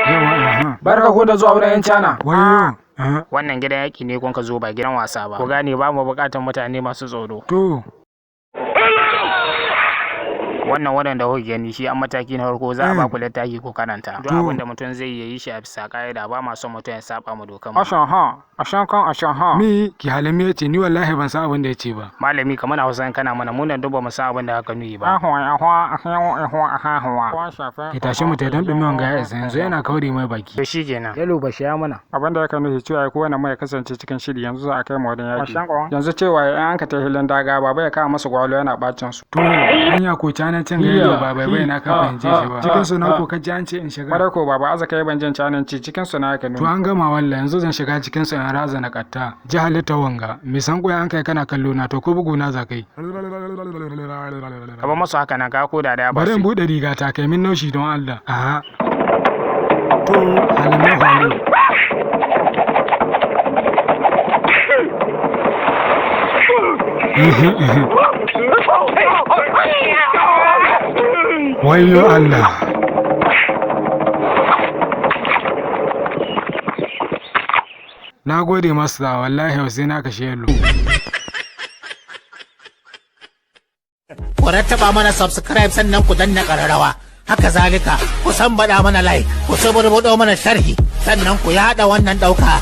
Yawa. Barka ko da zuwa wurin 'yan Chana. Wayo. Wannan gidan yaki ne kun ka zo ba gidan wasa ba. Ku gane ba mu buƙatar mutane masu tsoro. To. Wannan waɗanda kuke gani shi an mataki na farko za a ba ku littafi ko karanta. Duk abin da mutum zai yi shi a bisa ƙa'ida ba ma son mutum ya saba mu dokan mu. Ashan. Mi ki halin me yace ni wallahi ban san abin da yace ba. Malami kamar Hausa kana mana mun nan duk ba mu san abin da haka nuyi ba. Ki tashi mu ta dan dumi wanga ya isa yanzu yana kauri mai baki. To shikenan. Yalo ba shi ya mana. Abin da yake nufi cewa ko wannan mai kasance cikin shiri yanzu za a kai mu wajen yaki. Yanzu cewa in an ka ta hilin daga baba ya kawo masa gwalo yana bacin su. To hanya ko Chana cin gari da baba bai na ka fahimce shi ba. Cikin su na ko ka ji an ce in shiga. Bare ko baba aza kai ban jin Chanan ci cikin su na yake nufi. To an gama wallahi yanzu zan shiga cikin su in raza na katta. Ji halitta wanga. Me san koyan an kai kana kallo na to ko bugu na za kai. Ka ba masu haka nan ka ko da ba. Bari in bude riga ta kai min naushi don Allah. Aha. To halin na faru. Wayo Allah. Na gode masu da wallahi sai na kashe yallo. Ku rattaba mana subscribe sannan ku danna ƙararrawa. Haka zalika ku san bada mana like, ku saburbudo mana sharhi sannan ku yada wannan ɗauka.